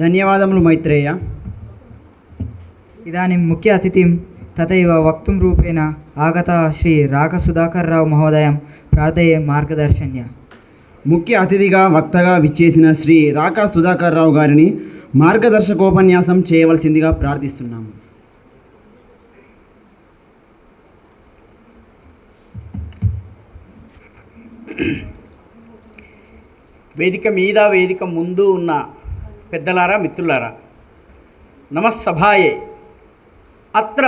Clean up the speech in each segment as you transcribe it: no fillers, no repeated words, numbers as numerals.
ధన్యవాదములు మైత్రేయ. ఇదాनीं मुख्य अतिथिं तथैव वक्तुं रूपेण आगतः श्री राकसुधाकरराव महोदयं प्रार्थये మార్గదర్శన్య. ముఖ్య అతిథిగా వక్తగా విచ్చేసిన శ్రీ రాకా సుధాకర్ రావు గారిని మార్గదర్శకోపన్యాసం చేయవలసిందిగా ప్రార్థిస్తున్నాము. వేదిక మీద వేదిక ముందు ఉన్న పెద్దలారా, మిత్రులారా, నమస్సభాయే. అత్ర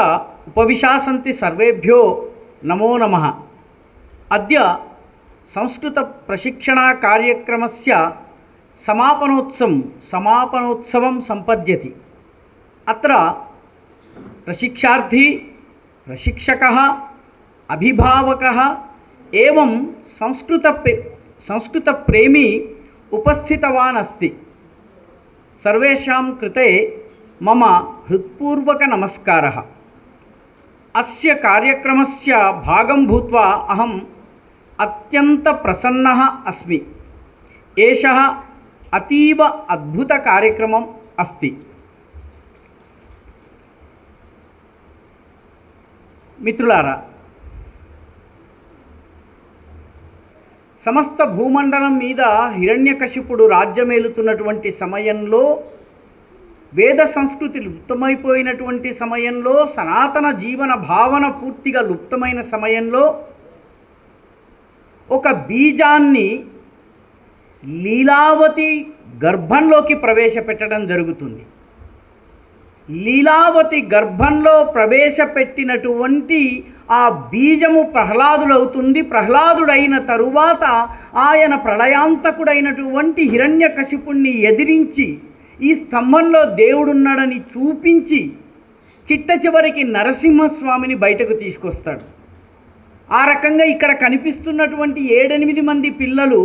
ఉపవిశాసంతి సర్వేభ్యో నమో నమః. అద్య సంస్కృత ప్రశిక్షణ కార్యక్రమస్య సమాపనోత్సవం సంపద్యతి. అత్ర ప్రశిక్షార్థి, ప్రశిక్షకः, అభిభావకः एवं संस्कृत प्रेमी उपस्थितवान् अस्ति. सर्वेषां कृते मम हृत्पूर्वक नमस्कारः. अस्य कार्यक्रमस्य भागं भूत्वा अहम् अत्यन्त प्रसन्नः अस्मि. एषः अतीव अद्भुत कार्यक्रमम् अस्ति. मित्रुलारा, సమస్త భూమండలం మీద హిరణ్యకశిపుడు రాజ్యమేలుతున్నటువంటి సమయంలో, వేద సంస్కృతి లుప్తమైపోయినటువంటి సమయంలో, సనాతన జీవన భావన పూర్తిగా లుప్తమైన సమయంలో ఒక బీజాన్ని లీలావతి గర్భంలోకి ప్రవేశపెట్టడం జరుగుతుంది. లీలావతి గర్భంలో ప్రవేశపెట్టినటువంటి ఆ బీజము ప్రహ్లాదుడవుతుంది. ప్రహ్లాదుడైన తరువాత ఆయన ప్రళయాంతకుడైనటువంటి హిరణ్యకశిపుణ్ణి ఎదిరించి ఈ స్తంభంలో దేవుడున్నాడని చూపించి చిట్ట చివరికి నరసింహస్వామిని బయటకు తీసుకొస్తాడు. ఆ రకంగా ఇక్కడ కనిపిస్తున్నటువంటి 7-8 మంది పిల్లలు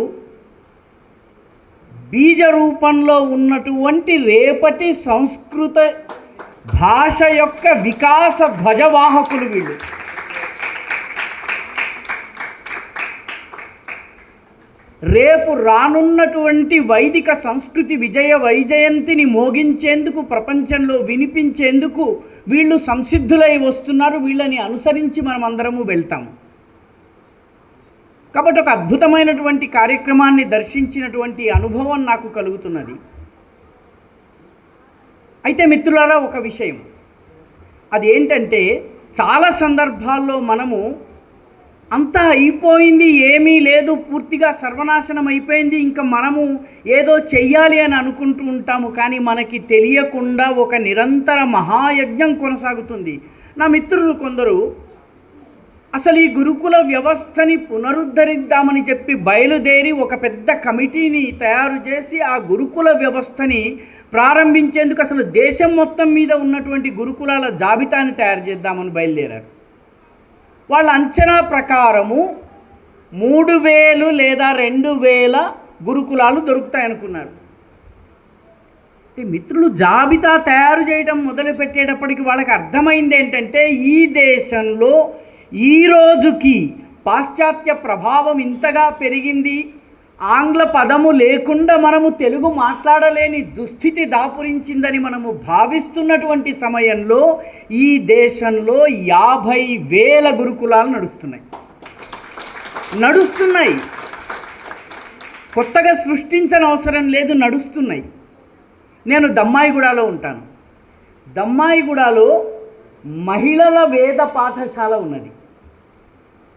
బీజ రూపంలో ఉన్నటువంటి రేపటి సంస్కృత భాష యొక్క వికాస ధ్వజవాహకులు వీళ్ళు. రేపు రానున్నటువంటి వైదిక సంస్కృతి వైజయంతిని మోగించేందుకు, ప్రపంచంలో వినిపించేందుకు వీళ్ళు సంసిద్ధులై వస్తున్నారు. వీళ్ళని అనుసరించి మనం అందరము వెళ్తాము. కాబట్టి ఒక అద్భుతమైనటువంటి కార్యక్రమాన్ని దర్శించినటువంటి అనుభవం నాకు కలుగుతున్నది. అయితే మిత్రులారా, ఒక విషయం అది ఏంటంటే, చాలా సందర్భాల్లో మనము అంతా అయిపోయింది, ఏమీ లేదు, పూర్తిగా సర్వనాశనం అయిపోయింది, ఇంకా మనము ఏదో చెయ్యాలి అని అనుకుంటూ ఉంటాము. కానీ మనకి తెలియకుండా ఒక నిరంతర మహాయజ్ఞం కొనసాగుతుంది. నా మిత్రులు కొందరు అసలు ఈ గురుకుల వ్యవస్థని పునరుద్ధరిద్దామని చెప్పి బయలుదేరి ఒక పెద్ద కమిటీని తయారు చేసి ఆ గురుకుల వ్యవస్థని ప్రారంభించేందుకు అసలు దేశం మొత్తం మీద ఉన్నటువంటి గురుకులాల జాబితాని తయారు చేద్దామని బయలుదేరారు. వాళ్ళ అంచనా ప్రకారము 3000 లేదా 2000 గురుకులాలు దొరుకుతాయనుకున్నారు. మిత్రులు జాబితా తయారు చేయడం మొదలుపెట్టేటప్పటికి వాళ్ళకి అర్థమైంది ఏంటంటే, ఈ దేశంలో ఈ రోజుకి పాశ్చాత్య ప్రభావం ఇంతగా పెరిగింది, ఆంగ్ల పదము లేకుండా మనము తెలుగు మాట్లాడలేని దుస్థితి దాపురించిందని మనము భావిస్తున్నటువంటి సమయంలో ఈ దేశంలో 50,000 గురుకులాలు నడుస్తున్నాయి. కొత్తగా సృష్టించని అవసరం లేదు, నడుస్తున్నాయి. నేను దమ్మాయిగూడలో ఉంటాను. దమ్మాయిగూడలో మహిళల వేద పాఠశాల ఉన్నది.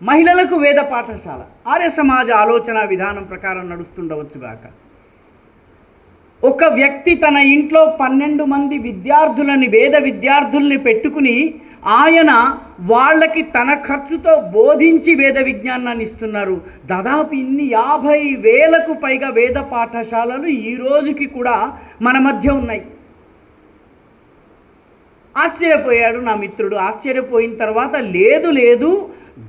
మహిళలకు వేద పాఠశాల ఆర్య సమాజ ఆలోచన విధానం ప్రకారం నడుస్తుండవచ్చుగాక. ఒక వ్యక్తి తన ఇంట్లో 12 మంది విద్యార్థులని, వేద విద్యార్థుల్ని పెట్టుకుని ఆయన వాళ్ళకి తన ఖర్చుతో బోధించి వేద విజ్ఞానాన్ని ఇస్తున్నారు. దాదాపు ఇన్ని 50,000కు పైగా వేద పాఠశాలలు ఈ రోజుకి కూడా మన మధ్య ఉన్నాయి. ఆశ్చర్యపోయాడు నా మిత్రుడు. ఆశ్చర్యపోయిన తర్వాత, లేదు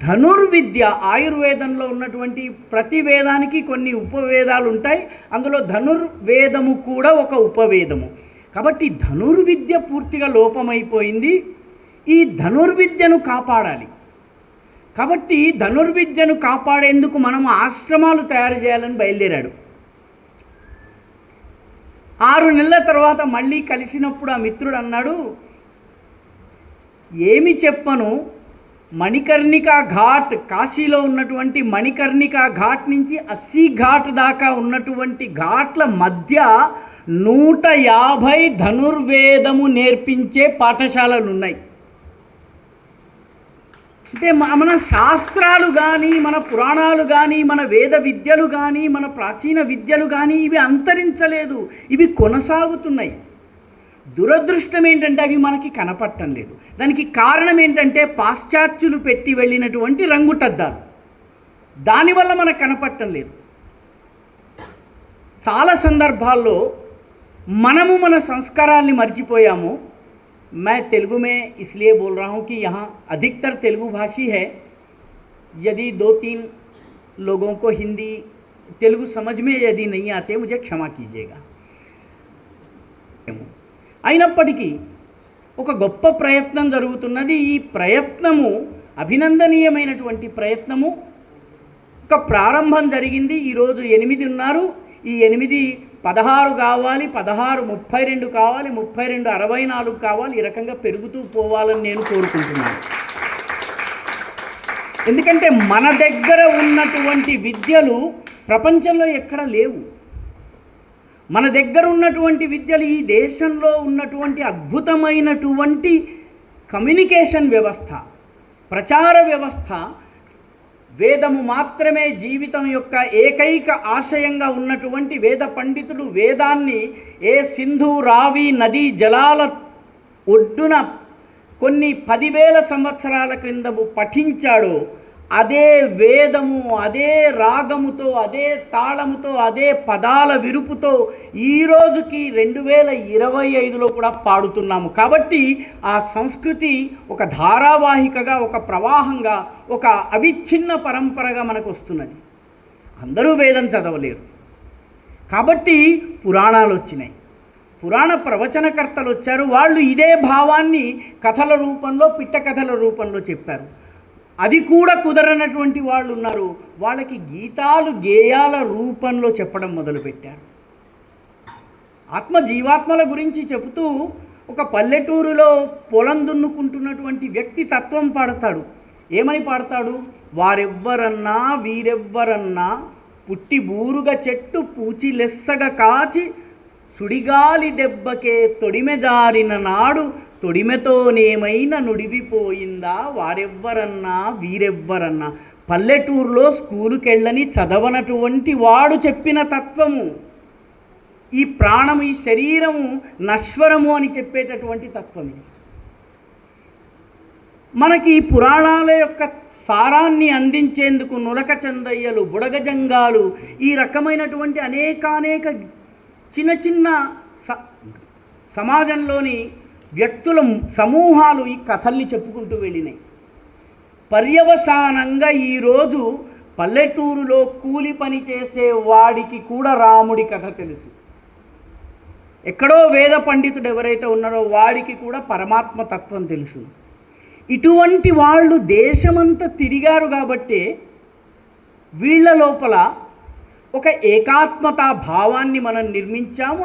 ధనుర్విద్య, ఆయుర్వేదంలో ఉన్నటువంటి ప్రతి వేదానికి కొన్ని ఉపవేదాలు ఉంటాయి, అందులో ధనుర్వేదము కూడా ఒక ఉపవేదము. కాబట్టి ధనుర్విద్య పూర్తిగా లోపమైపోయింది. ఈ ధనుర్విద్యను కాపాడాలి. కాబట్టి ధనుర్విద్యను కాపాడేందుకు మనం ఆశ్రమాలు తయారు చేయాలని బయలుదేరాడు. 6 నెలల తర్వాత మళ్ళీ కలిసినప్పుడు ఆ మిత్రుడు అన్నాడు, ఏమి చెప్పను, మణికర్ణికా ఘాట్, కాశీలో ఉన్నటువంటి మణికర్ణికా ఘాట్ నుంచి 80 ఘాట్ దాకా ఉన్నటువంటి ఘాట్ల మధ్య 150 ధనుర్వేదము నేర్పించే పాఠశాలలు ఉన్నాయి. అంటే మన శాస్త్రాలు కానీ, మన పురాణాలు కానీ, మన వేద విద్యలు కానీ, మన ప్రాచీన విద్యలు కానీ ఇవి అంతరించలేదు, ఇవి కొనసాగుతున్నాయి. దురదృష్టం ఏంటంటే అవి మనకి కనపడటం లేదు. దానికి కారణం ఏంటంటే పాశ్చాత్యులు పెట్టి వెళ్ళినటువంటి రంగుటద్దాలు, దానివల్ల మనకు కనపడటం లేదు. చాలా సందర్భాల్లో మనము మన సంస్కారాల్ని మర్చిపోయాము. मैं तेलुगु में इसलिए बोल रहा हूँ कि यहाँ अधिकतर तेलुगु भाषी है. यदि 2-3 लोगों को हिंदी तेलुगु समझ में यदि नहीं आते मुझे क्षमा कीजिएगा. అయినప్పటికీ ఒక గొప్ప ప్రయత్నం జరుగుతున్నది. ఈ ప్రయత్నము అభినందనీయమైనటువంటి ప్రయత్నము. ఒక ప్రారంభం జరిగింది. ఈరోజు 8 ఉన్నారు. ఈ 8 16 కావాలి, 16 32 కావాలి, 32 64 కావాలి. ఈ రకంగా పెరుగుతూ పోవాలని నేను కోరుకుంటున్నాను. ఎందుకంటే మన దగ్గర ఉన్నటువంటి విద్యలు ప్రపంచంలో ఎక్కడ లేవు. మన దగ్గర ఉన్నటువంటి విద్యలు ఈ దేశంలో ఉన్నటువంటి అద్భుతమైనటువంటి కమ్యూనికేషన్ వ్యవస్థ, ప్రచార వ్యవస్థ, వేదము మాత్రమే జీవితం యొక్క ఏకైక ఆశయంగా ఉన్నటువంటి వేద పండితుడు వేదాన్ని ఏ సింధు రావి నదీ జలాల ఒడ్డున కొన్ని 10,000 సంవత్సరాల క్రిందము పఠించాడో అదే వేదము, అదే రాగముతో, అదే తాళముతో, అదే పదాల విరుపుతో ఈ రోజుకి 2025లో కూడా పాడుతున్నాము. కాబట్టి ఆ సంస్కృతి ఒక ధారావాహికగా, ఒక ప్రవాహంగా, ఒక అవిచ్ఛిన్న పరంపరగా మనకు వస్తున్నది. అందరూ వేదం చదవలేరు కాబట్టి పురాణాలు వచ్చినాయి, పురాణ ప్రవచనకర్తలు వచ్చారు. వాళ్ళు ఇదే భావాన్ని కథల రూపంలో, పిట్ట కథల రూపంలో చెప్పారు. అది కూడా కుదరనటువంటి వాళ్ళు ఉన్నారు. వాళ్ళకి గీతాలు, గేయాల రూపంలో చెప్పడం మొదలుపెట్టారు. ఆత్మ జీవాత్మల గురించి చెబుతూ ఒక పల్లెటూరులో పొలం దున్నుకుంటున్నటువంటి వ్యక్తి తత్వం పాడతాడు. ఏమని పాడతాడు? వారెవ్వరన్నా వీరెవ్వరన్నా పుట్టి బూరుగ చెట్టు పూచి లెస్సగా కాచి సుడిగాలి దెబ్బకే తొడిమె జారిన నాడు తొడిమెతోనేమైనా నుడివిపోయిందా వారెవ్వరన్నా వీరెవ్వరన్నా. పల్లెటూరులో స్కూలుకి వెళ్ళని చదవనటువంటి వాడు చెప్పిన తత్వము. ఈ ప్రాణము, ఈ శరీరము నశ్వరము అని చెప్పేటటువంటి తత్వం ఇది. మనకి పురాణాల యొక్క సారాన్ని అందించేందుకు నులక చందయ్యలు, బుడగజంగాలు, ఈ రకమైనటువంటి అనేక చిన్న చిన్న సమాజంలోని వ్యక్తుల సమూహాలు ఈ కథల్ని చెప్పుకుంటూ వెళ్ళినాయి. పర్యవసానంగా ఈరోజు పల్లెటూరులో కూలి పని చేసే వాడికి కూడా రాముడి కథ తెలుసు. ఎక్కడో వేద పండితుడు ఎవరైతే ఉన్నారో వాడికి కూడా పరమాత్మ తత్వం తెలుసు. ఇటువంటి వాళ్ళు దేశమంతా తిరిగారు కాబట్టి వీళ్ళ లోపల ఒక ఏకాత్మతా భావాన్ని మనం నిర్మించాము.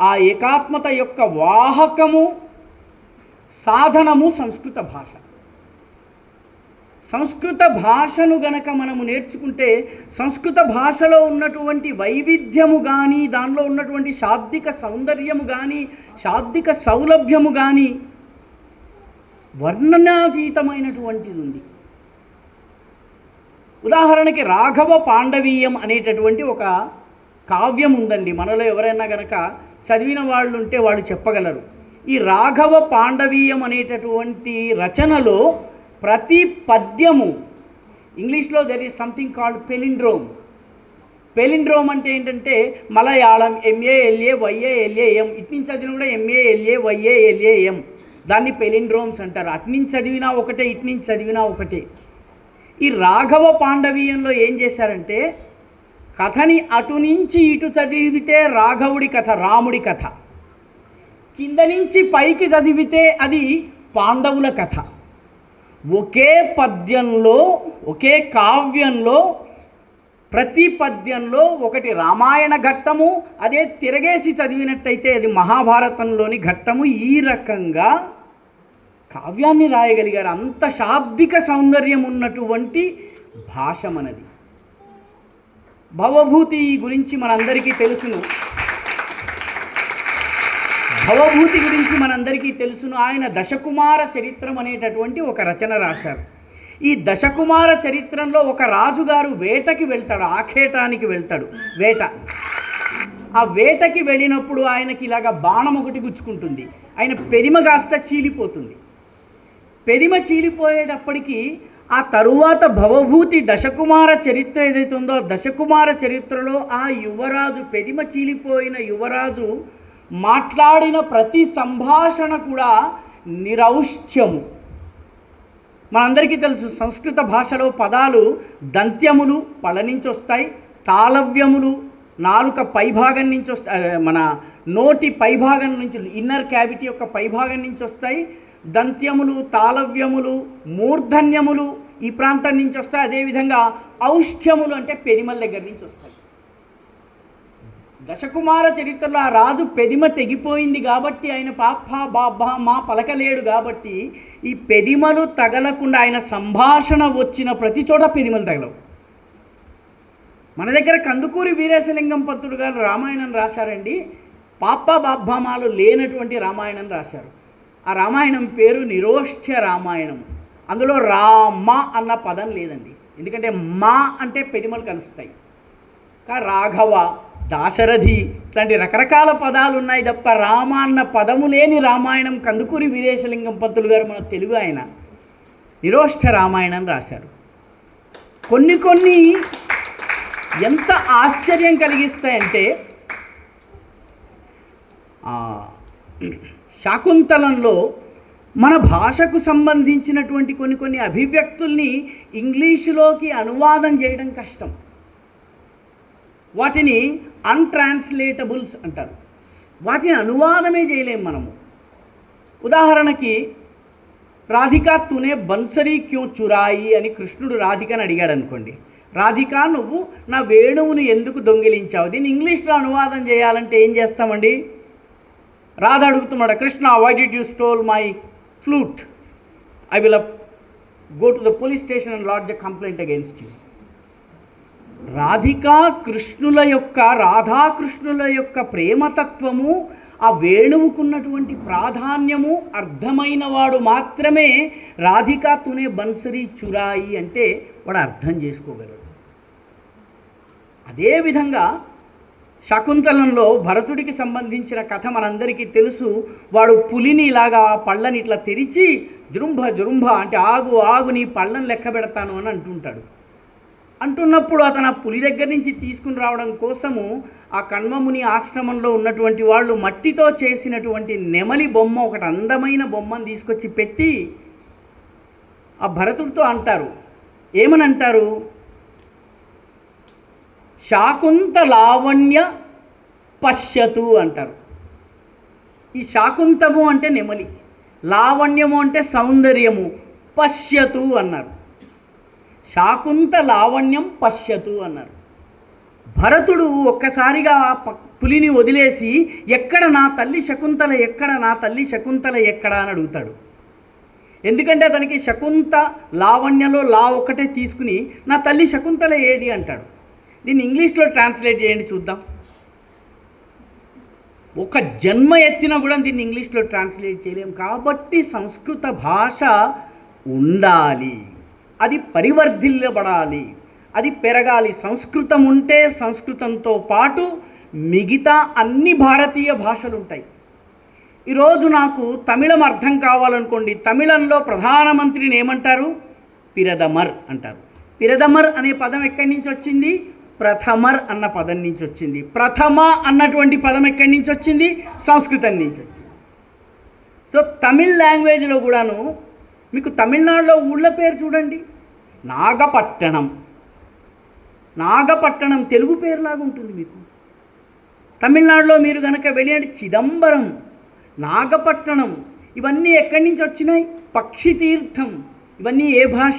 ఆ ఏకాత్మత యొక్క వాహకము, సాధనము సంస్కృత భాష. సంస్కృత భాషను గనక మనము నేర్చుకుంటే సంస్కృత భాషలో ఉన్నటువంటి వైవిధ్యము కానీ, దానిలో ఉన్నటువంటి శాబ్దిక సౌందర్యము కానీ, శాబ్దిక సౌలభ్యము కానీ వర్ణనాతీతమైనటువంటిది ఉంది. ఉదాహరణకి రాఘవ పాండవీయం అనేటటువంటి ఒక కావ్యం ఉందండి. మనలో ఎవరైనా గనక చదివిన వాళ్ళు ఉంటే వాళ్ళు చెప్పగలరు. ఈ రాఘవ పాండవీయం అనేటటువంటి రచనలో ప్రతి పద్యము, ఇంగ్లీష్లో దెర్ ఈజ్ సంథింగ్ కాల్డ్ పెలిండ్రోమ్. పెలిండ్రోమ్ అంటే ఏంటంటే మలయాళం MALAYALAM, ఇటు నుంచి చదివిన కూడా MALAYALAM, దాన్ని పెలిండ్రోమ్స్ అంటారు. అటు నుంచి చదివినా ఒకటే, ఇటు నుంచి చదివినా ఒకటే. ఈ రాఘవ పాండవీయంలో ఏం చేశారంటే కథని అటు నుంచి ఇటు చదివితే రాఘవుడి కథ, రాముడి కథ, కింద నుంచి పైకి చదివితే అది పాండవుల కథ. ఒకే పద్యంలో, ఒకే కావ్యంలో ప్రతి పద్యంలో ఒకటి రామాయణ ఘట్టము, అదే తిరగేసి చదివినట్టయితే అది మహాభారతంలోని ఘట్టము. ఈ రకంగా కావ్యాన్ని రాయగలిగారు. అంత శాబ్దిక సౌందర్యం ఉన్నటువంటి భాష మనది. భవభూతి గురించి మనందరికీ తెలుసును. ఆయన దశకుమార చరిత్రం అనేటటువంటి ఒక రచన రాశారు. ఈ దశకుమార చరిత్రంలో ఒక రాజుగారు వేటకి వెళ్తాడు, ఆఖేటానికి వెళ్తాడు. ఆ వేటకి వెళ్ళినప్పుడు ఆయనకి ఇలాగ బాణం ఒకటి గుచ్చుకుంటుంది. ఆయన పెదిమ కాస్త చీలిపోతుంది. పెదిమ చీలిపోయేటప్పటికీ ఆ తరువాత భవభూతి దశకుమార చరిత్ర ఏదైతే ఉందో, దశకుమార చరిత్రలో ఆ యువరాజు, పెదిమ చీలిపోయిన యువరాజు మాట్లాడిన ప్రతి సంభాషణ కూడా నిరౌష్ట్యము. మనందరికీ తెలుసు సంస్కృత భాషలో పదాలు దంత్యములు పళ్ళ నుంచి వస్తాయి, తాళవ్యములు నాలుక పైభాగం నుంచి వస్తాయి, మన నోటి పైభాగం నుంచి, ఇన్నర్ క్యావిటీ యొక్క పైభాగం నుంచి వస్తాయి. దంత్యములు, తాళవ్యములు, మూర్ధన్యములు ఈ ప్రాంతం నుంచి వస్తాయి. అదేవిధంగా ఔష్ఠ్యములు అంటే పెదిమల దగ్గర నుంచి వస్తాయి. దశకుమార చరిత్రలో ఆ రాజు పెదిమ తెగిపోయింది కాబట్టి, ఆయన పాప బాబా మా పలకలేడు కాబట్టి ఈ పెదిమలు తగలకుండా ఆయన సంభాషణ వచ్చిన ప్రతి చోట పెదిమలు తగలవు. మన దగ్గర కందుకూరి వీరేశలింగం పంతులు గారు రామాయణం రాశారండి. పాప బాబ్బామాలు లేనటువంటి రామాయణం రాశారు. ఆ రామాయణం పేరు నిరోష్ఠ్య రామాయణం. అందులో రామ అన్న పదం లేదండి, ఎందుకంటే మా అంటే పెదిమలు కలుస్తాయి. రాఘవ, దాశరథి ఇట్లాంటి రకరకాల పదాలు ఉన్నాయి తప్ప రామ అన్న పదము లేని రామాయణం కందుకూరి వీరేశలింగం పంతులు గారు మన తెలుగు ఆయన నిరోష్ఠ రామాయణం రాశారు. కొన్ని ఎంత ఆశ్చర్యం కలిగిస్తాయంటే, శాకుంతలంలో మన భాషకు సంబంధించినటువంటి కొన్ని అభివ్యక్తుల్ని ఇంగ్లీషులోకి అనువాదం చేయడం కష్టం. వాటిని అన్ట్రాన్స్లేటబుల్స్ అంటారు. వాటిని అనువాదమే చేయలేము మనము. ఉదాహరణకి రాధికా తూనే బన్సరీ క్యూ చురాయి అని కృష్ణుడు రాధికని అడిగాడు అనుకోండి. రాధిక, నువ్వు నా వేణువును ఎందుకు దొంగిలించావు? దీన్ని ఇంగ్లీష్లో అనువాదం చేయాలంటే ఏం చేస్తామండి? రాధ అడుగుతున్నాడు, Krishna, why did you stole my flute? I will go to the police station and lodge a complaint against you. రాధాకృష్ణుల యొక్క ప్రేమతత్వము, ఆ వేణువుకున్నటువంటి ప్రాధాన్యము అర్థమైన వాడు మాత్రమే రాధికా తునే బన్సరీ చురాయి అంటే వాడు అర్థం చేసుకోగలడు. అదేవిధంగా శకుంతలంలో భరతుడికి సంబంధించిన కథ మనందరికీ తెలుసు. వాడు పులిని ఇలాగా పళ్ళని ఇట్లా తెరిచి జురుంభ అంటే ఆగు నీ పళ్ళని లెక్క పెడతాను అని అంటున్నప్పుడు అతను ఆ పులి దగ్గర నుంచి తీసుకుని రావడం కోసము ఆ కణ్వముని ఆశ్రమంలో ఉన్నటువంటి వాళ్ళు మట్టితో చేసినటువంటి నెమలి బొమ్మ, ఒకటి అందమైన బొమ్మను తీసుకొచ్చి పెట్టి ఆ భరతుడితో అంటారు. ఏమని అంటారు? శాకుంత లావణ్య పశ్యతు అంటారు. ఈ శాకుంతము అంటే నెమలి, లావణ్యము అంటే సౌందర్యము, పశ్యతు అన్నారు. శాకుంత లావణ్యం పశ్యతు అన్నారు. భరతుడు ఒక్కసారిగా పులిని వదిలేసి ఎక్కడ నా తల్లి శకుంతల ఎక్కడ అని అడుగుతాడు. ఎందుకంటే అతనికి శకుంత లావణ్యలో లా ఒక్కటే తీసుకుని నా తల్లి శకుంతల ఏది అంటాడు. దీన్ని ఇంగ్లీష్లో ట్రాన్స్లేట్ చేయండి చూద్దాం. ఒక జన్మ ఎత్తినా కూడా దీన్ని ఇంగ్లీష్లో ట్రాన్స్లేట్ చేయలేం. కాబట్టి సంస్కృత భాష ఉండాలి, అది పరివర్ధిల్లబడాలి, అది పెరగాలి. సంస్కృతం ఉంటే సంస్కృతంతో పాటు మిగతా అన్ని భారతీయ భాషలు ఉంటాయి. ఈరోజు నాకు తమిళం అర్థం కావాలనుకోండి, తమిళంలో ప్రధానమంత్రిని ఏమంటారు? పిరదమర్ అంటారు. పిరదమర్ అనే పదం ఎక్కడి నుంచి వచ్చింది? ప్రథమర్ అన్న పదం నుంచి వచ్చింది. ప్రథమ అన్నటువంటి పదం ఎక్కడి నుంచి వచ్చింది? సంస్కృతం నుంచి వచ్చింది. సో తమిళ్ లాంగ్వేజ్లో కూడాను మీకు తమిళనాడులో ఊళ్ళ పేరు చూడండి, నాగపట్టణం తెలుగు పేరులాగా ఉంటుంది మీకు. తమిళనాడులో మీరు కనుక వెళ్ళండి, చిదంబరం, నాగపట్టణం, ఇవన్నీ ఎక్కడి నుంచి వచ్చినాయి? పక్షి తీర్థం. ఇవన్నీ ఏ భాష?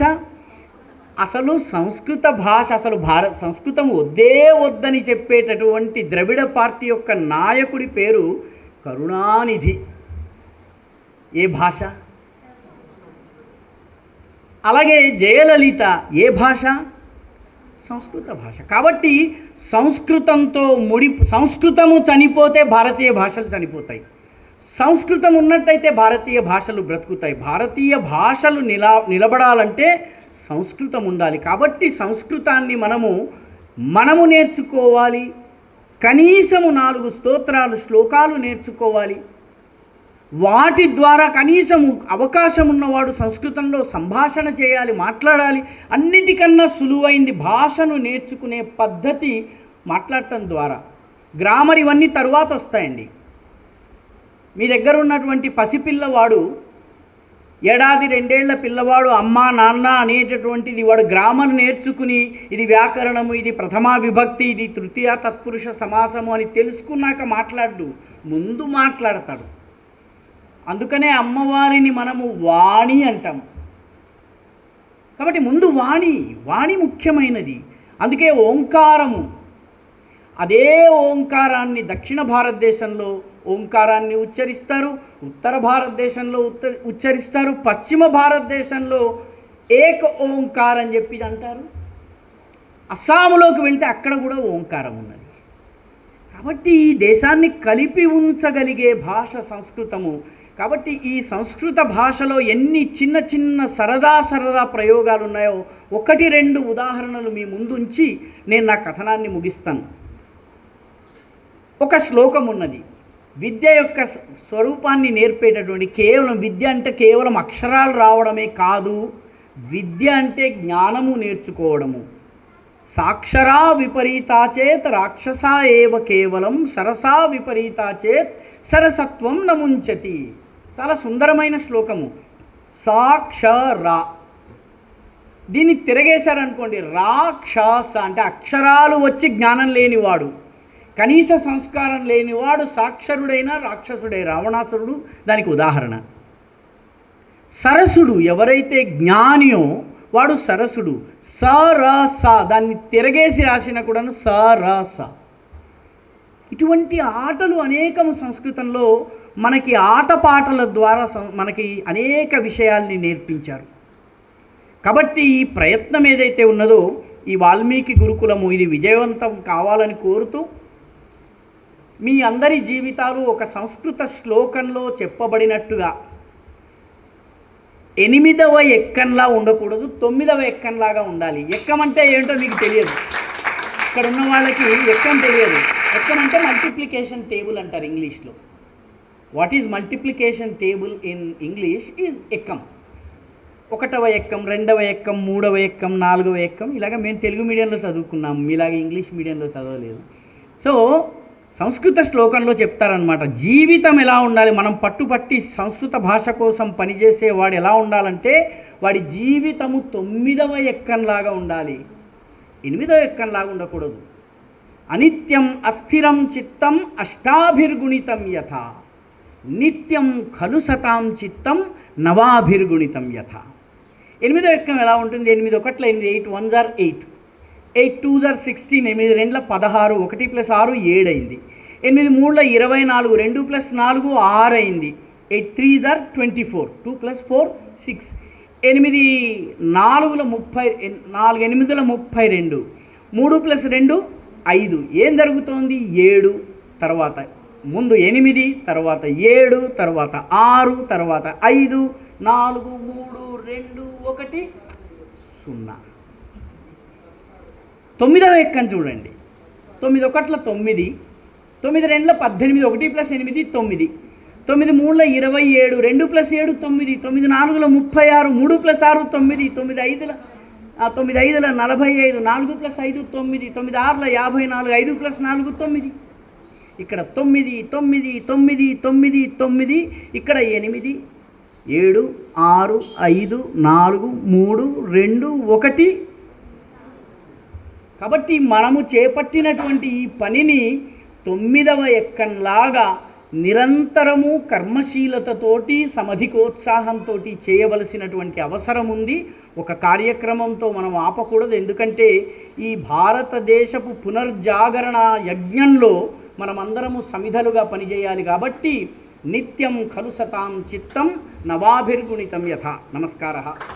అసలు సంస్కృత భాష అసలు సంస్కృతం వద్దే వద్దని చెప్పేటటువంటి ద్రవిడ పార్టీ యొక్క నాయకుడి పేరు కరుణానిధి. ఏ భాష? అలాగే జయలలిత ఏ భాష? సంస్కృత భాష. కాబట్టి సంస్కృతము చనిపోతే భారతీయ భాషలు చనిపోతాయి, సంస్కృతం ఉన్నట్టయితే భారతీయ భాషలు బ్రతుకుతాయి. భారతీయ భాషలు నిలబడాలంటే సంస్కృతం ఉండాలి. కాబట్టి సంస్కృతాన్ని మనము నేర్చుకోవాలి. కనీసము 4 స్తోత్రాలు, శ్లోకాలు నేర్చుకోవాలి. వాటి ద్వారా కనీసం అవకాశం ఉన్నవాడు సంస్కృతంలో సంభాషణ చేయాలి, మాట్లాడాలి. అన్నిటికన్నా సులువైంది భాషను నేర్చుకునే పద్ధతి మాట్లాడటం ద్వారా. గ్రామర్ ఇవన్నీ తరువాత వస్తాయండి. మీ దగ్గర ఉన్నటువంటి పసిపిల్లవాడు, 1-2 ఏళ్ల పిల్లవాడు అమ్మ నాన్న అనేటటువంటిది వాడు గ్రామర్ నేర్చుకుని ఇది వ్యాకరణము, ఇది ప్రథమా విభక్తి, ఇది తృతీయ తత్పురుష సమాసము అని తెలుసుకున్నాక మాట్లాడు, ముందు మాట్లాడతాడు. అందుకనే అమ్మవారిని మనము వాణి అంటాం. కాబట్టి ముందు వాణి ముఖ్యమైనది. అందుకే ఓంకారము, అదే ఓంకారాన్ని దక్షిణ భారతదేశంలో ఓంకారాన్ని ఉచ్చరిస్తారు, ఉత్తర భారతదేశంలో ఉచ్చరిస్తారు, పశ్చిమ భారతదేశంలో ఏక ఓంకారం అని చెప్పి అంటారు. అస్సాంలోకి వెళ్తే అక్కడ కూడా ఓంకారం ఉన్నది. కాబట్టి ఈ దేశాన్ని కలిపి ఉంచగలిగే భాష సంస్కృతము. కాబట్టి ఈ సంస్కృత భాషలో ఎన్ని చిన్న చిన్న సరదా ప్రయోగాలు ఉన్నాయో 1-2 ఉదాహరణలు మీ ముందుంచి నేను నా కథనాన్ని ముగిస్తాను. ఒక శ్లోకం ఉన్నది, విద్య యొక్క స్వరూపాన్ని నేర్పేటటువంటి. విద్య అంటే కేవలం అక్షరాలు రావడమే కాదు, విద్య అంటే జ్ఞానము నేర్చుకోవడము. సాక్షరా విపరీతా చేత్ రాక్షసా ఏవ కేవలం, సరసా విపరీతా చేత్ సరసత్వం నముంచతి. చాలా సుందరమైన శ్లోకము. సాక్షరా, దీన్ని తిరగేశారనుకోండి, రాక్షస అంటే అక్షరాలు వచ్చి జ్ఞానం లేనివాడు, కనీస సంస్కారం లేనివాడు సాక్షరుడైన రాక్షసుడై, రావణాసురుడు దానికి ఉదాహరణ. సరసుడు, ఎవరైతే జ్ఞానియో వాడు సరసుడు. సరస, దాన్ని తిరగేసి రాసిన కూడాను సరస. ఇటువంటి ఆటలు అనేకము సంస్కృతంలో మనకి ఆటపాటల ద్వారా మనకి అనేక విషయాల్ని నేర్పించారు. కాబట్టి ఈ ప్రయత్నం ఏదైతే ఉన్నదో ఈ వాల్మీకి గురుకులము ఇది విజయవంతం కావాలని కోరుతూ, మీ అందరి జీవితాలు ఒక సంస్కృత శ్లోకంలో చెప్పబడినట్టుగా 8వ ఎక్కంలా ఉండకూడదు, 9వ ఎక్కంలాగా ఉండాలి. ఎక్కం అంటే ఏంటో మీకు తెలియదు, ఇక్కడ ఉన్న వాళ్ళకి ఎక్కం తెలియదు. ఎక్కం అంటే మల్టిప్లికేషన్ టేబుల్ అంటారు ఇంగ్లీష్లో. What is multiplication table in English is ఎక్కం. 1వ ఎక్కం, 2వ ఎక్కం, 3వ ఎక్కం, 4వ ఎక్కం, ఇలాగ మేము తెలుగు మీడియంలో చదువుకున్నాము, మీలాగా ఇంగ్లీష్ మీడియంలో చదవలేదు. సో సంస్కృత శ్లోకంలో చెప్తారనమాట, జీవితం ఎలా ఉండాలి. మనం పట్టుపట్టి సంస్కృత భాష కోసం పనిచేసేవాడు ఎలా ఉండాలంటే వాడి జీవితము 9వ ఎక్కంలాగా ఉండాలి, 8వ ఎక్కంలాగా ఉండకూడదు. అనిత్యం అస్థిరం చిత్తం అష్టాభిర్గుణితం యథ, నిత్యం ఖలు సతాం చిత్తం నవాభిర్గుణితం యథ. 8వ ఎక్కం ఎలా ఉంటుంది? 8 1 8, 8 1 8, 8 2 16, 8 2 16, 1 + 6 7 అయింది. 8 3 24, 2 + 4 6 అయింది. 8 3 24, 2 + 4 6, 8 4 30, 4 8 32, 3 + 2 5. ఏం జరుగుతోంది? 7. తర్వాత ముందు 8, తర్వాత 7, తర్వాత 6, తర్వాత 5, 4 3 2 1 0. 9వ ఎక్కం చూడండి. 9 1 9, 9 2 18, 1 + 8 9, 9 3 27, 2 + 7 9, 9 4 36, 3 + 6 9, 9 5 45, 4 + 5 9, 9 6 54, 5 + 4 9. ఇక్కడ 9 9 9 9 9, ఇక్కడ 8 7 6 5 4 3 2 1. కాబట్టి మనము చేపట్టినటువంటి ఈ పనిని 9వ ఎక్కంలాగా నిరంతరము కర్మశీలతతోటి సమధికోత్సాహంతో చేయవలసినటువంటి అవసరం ఉంది. ఒక కార్యక్రమంతో మనం ఆపకూడదు. ఎందుకంటే ఈ భారతదేశపు పునర్జాగరణ యజ్ఞంలో మనమందరము సమిధలుగా పనిచేయాలి. కాబట్టి నిత్యం ఖలు సతాం చిత్తం నవాభిర్గుణితం యథ. నమస్కారः.